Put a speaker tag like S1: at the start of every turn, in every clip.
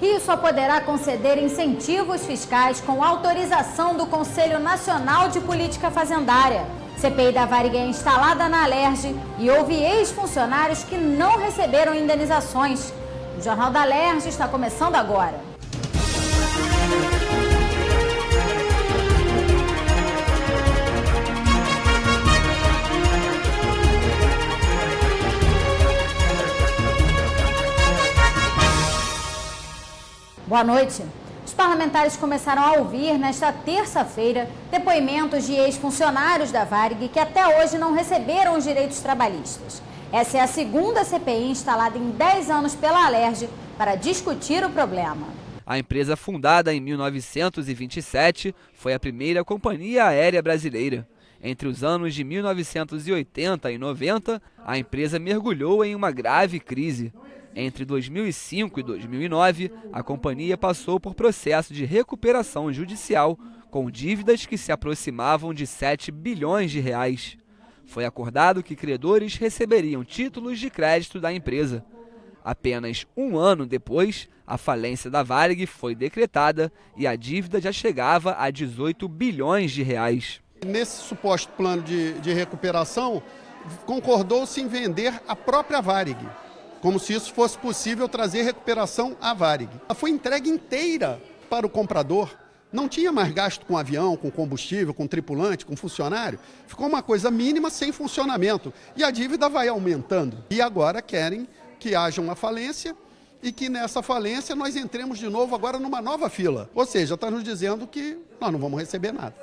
S1: Rio só poderá conceder incentivos fiscais com autorização do Conselho Nacional de Política Fazendária. CPI da Varig é instalada na Alerj e houve ex-funcionários que não receberam indenizações. O Jornal da Alerj está começando agora. Boa noite. Os parlamentares começaram a ouvir, nesta terça-feira, depoimentos de ex-funcionários da Varig que até hoje não receberam os direitos trabalhistas. Essa é a segunda CPI instalada em 10 anos pela Alerj para discutir o problema.
S2: A empresa, fundada em 1927, foi a primeira companhia aérea brasileira. Entre os anos de 1980 e 90, a empresa mergulhou em uma grave crise. Entre 2005 e 2009, a companhia passou por processo de recuperação judicial, com dívidas que se aproximavam de 7 bilhões de reais. Foi acordado que credores receberiam títulos de crédito da empresa. Apenas um ano depois, a falência da Varig foi decretada e a dívida já chegava a 18 bilhões de reais.
S3: Nesse suposto plano de recuperação, concordou-se em vender a própria Varig, como se isso fosse possível trazer recuperação à Varig. Ela foi entregue inteira para o comprador, não tinha mais gasto com avião, com combustível, com tripulante, com funcionário. Ficou uma coisa mínima sem funcionamento e a dívida vai aumentando. E agora querem que haja uma falência e que nessa falência nós entremos de novo agora numa nova fila. Ou seja, está nos dizendo que nós não vamos receber nada.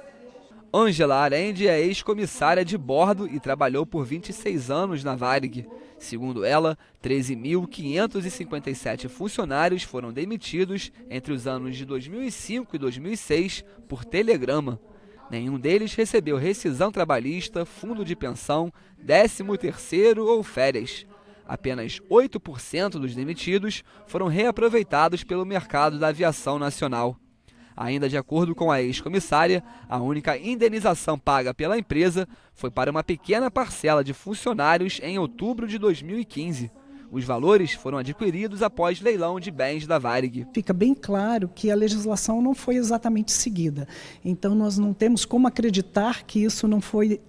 S2: Ângela Arendi é ex-comissária de bordo e trabalhou por 26 anos na Varig. Segundo ela, 13.557 funcionários foram demitidos entre os anos de 2005 e 2006 por telegrama. Nenhum deles recebeu rescisão trabalhista, fundo de pensão, 13º ou férias. Apenas 8% dos demitidos foram reaproveitados pelo mercado da aviação nacional. Ainda de acordo com a ex-comissária, a única indenização paga pela empresa foi para uma pequena parcela de funcionários em outubro de 2015. Os valores foram adquiridos após leilão de bens da Varig.
S4: Fica bem claro que a legislação não foi exatamente seguida. Então nós não temos como acreditar que isso não foi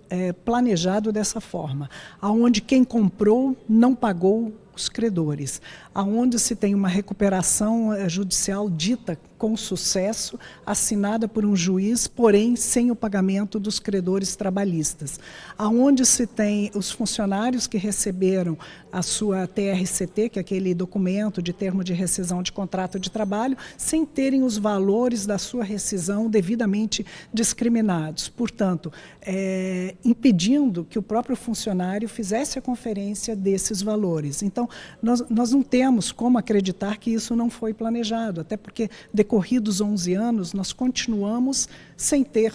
S4: planejado dessa forma. Aonde quem comprou não pagou os credores. Aonde se tem uma recuperação judicial dita com sucesso, assinada por um juiz, porém sem o pagamento dos credores trabalhistas. Aonde se tem os funcionários que receberam a sua TRCT, que é aquele documento de termo de rescisão de contrato de trabalho, sem terem os valores da sua rescisão devidamente discriminados. Portanto, impedindo que o próprio funcionário fizesse a conferência desses valores. Então, nós não temos como acreditar que isso não foi planejado, até porque, decorridos 11 anos, nós continuamos sem ter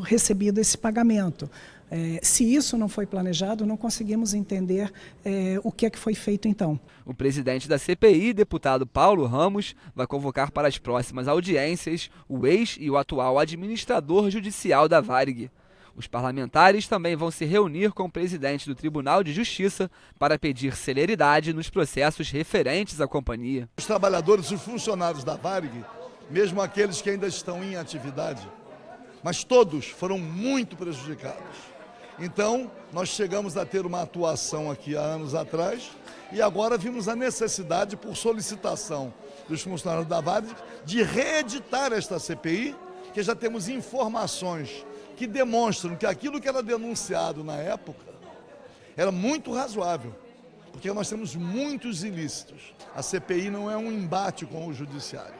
S4: recebido esse pagamento. Se isso não foi planejado, não conseguimos entender o que é que foi feito então.
S2: O presidente da CPI, deputado Paulo Ramos, vai convocar para as próximas audiências o ex e o atual administrador judicial da Varig. Os parlamentares também vão se reunir com o presidente do Tribunal de Justiça para pedir celeridade nos processos referentes à companhia.
S5: Os trabalhadores e os funcionários da Varig, mesmo aqueles que ainda estão em atividade, mas todos foram muito prejudicados. Então, nós chegamos a ter uma atuação aqui há anos atrás e agora vimos a necessidade, por solicitação dos funcionários da Varig, de reeditar esta CPI, que já temos informações que demonstram que aquilo que era denunciado na época era muito razoável, porque nós temos muitos ilícitos. A CPI não é um embate com o judiciário.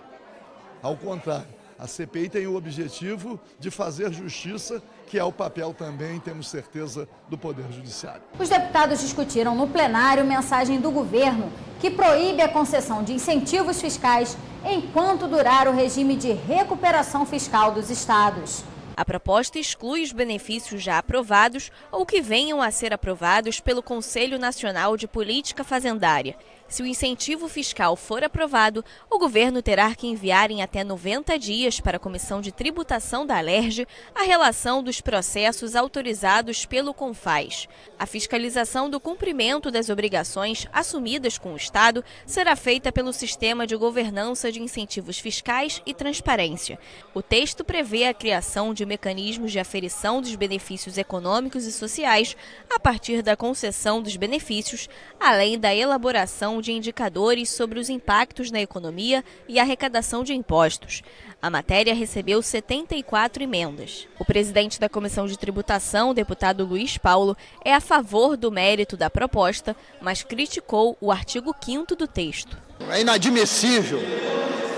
S5: Ao contrário, a CPI tem o objetivo de fazer justiça, que é o papel também, temos certeza, do Poder Judiciário.
S1: Os deputados discutiram no plenário mensagem do governo que proíbe a concessão de incentivos fiscais enquanto durar o regime de recuperação fiscal dos estados.
S6: A proposta exclui os benefícios já aprovados ou que venham a ser aprovados pelo Conselho Nacional de Política Fazendária. Se o incentivo fiscal for aprovado, o governo terá que enviar em até 90 dias para a Comissão de Tributação da Alerj a relação dos processos autorizados pelo CONFAZ. A fiscalização do cumprimento das obrigações assumidas com o Estado será feita pelo Sistema de Governança de Incentivos Fiscais e Transparência. O texto prevê a criação de mecanismos de aferição dos benefícios econômicos e sociais a partir da concessão dos benefícios, além da elaboração de indicadores sobre os impactos na economia e arrecadação de impostos. A matéria recebeu 74 emendas. O presidente da Comissão de Tributação, o deputado Luiz Paulo, é a favor do mérito da proposta, mas criticou o artigo 5º do texto.
S7: É inadmissível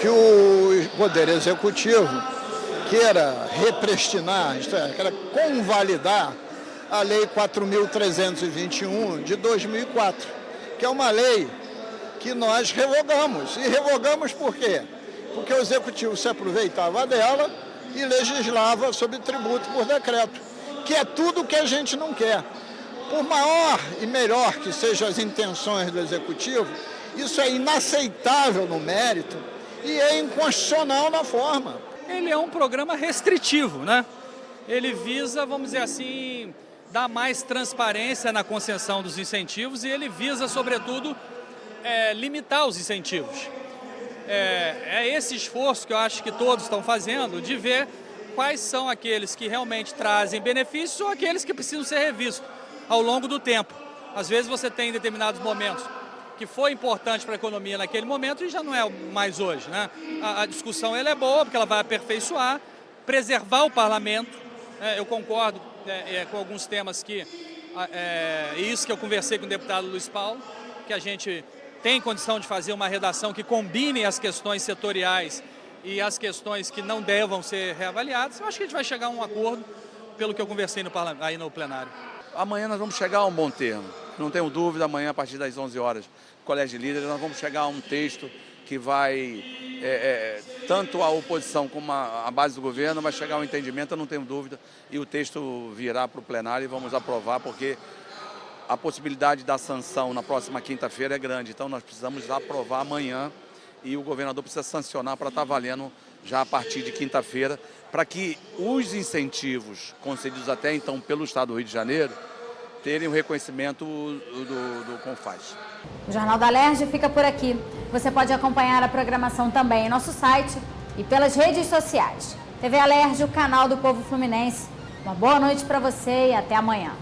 S7: que o Poder Executivo queira repristinar, isto é, queira convalidar a Lei 4.321 de 2004, que é uma lei que nós revogamos. E revogamos por quê? Porque o Executivo se aproveitava dela e legislava sobre tributo por decreto, que é tudo o que a gente não quer. Por maior e melhor que sejam as intenções do Executivo, isso é inaceitável no mérito e é inconstitucional na forma.
S8: Ele é um programa restritivo, né? Ele visa, vamos dizer assim, dar mais transparência na concessão dos incentivos e ele visa, sobretudo, limitar os incentivos. É esse esforço que eu acho que todos estão fazendo de ver quais são aqueles que realmente trazem benefícios ou aqueles que precisam ser revistos ao longo do tempo. Às vezes você tem determinados momentos que foi importante para a economia naquele momento e já não é mais hoje, né? A discussão ela é boa porque ela vai aperfeiçoar, preservar o parlamento. Eu concordo com alguns temas que, isso que eu conversei com o deputado Luiz Paulo, que a gente tem condição de fazer uma redação que combine as questões setoriais e as questões que não devam ser reavaliadas. Eu acho que a gente vai chegar a um acordo, pelo que eu conversei aí no plenário.
S9: Amanhã nós vamos chegar a um bom termo. Não tenho dúvida, amanhã a partir das 11 horas, Colégio de Líderes, nós vamos chegar a um texto que vai, tanto a oposição como a base do governo, vai chegar a um entendimento, eu não tenho dúvida, e o texto virá para o plenário e vamos aprovar, porque a possibilidade da sanção na próxima quinta-feira é grande, então nós precisamos aprovar amanhã e o governador precisa sancionar para estar valendo já a partir de quinta-feira, para que os incentivos concedidos até então pelo Estado do Rio de Janeiro terem o reconhecimento do CONFAZ.
S1: O Jornal da Alerj fica por aqui. Você pode acompanhar a programação também em nosso site e pelas redes sociais. TV Alerj, o canal do povo fluminense. Uma boa noite para você e até amanhã.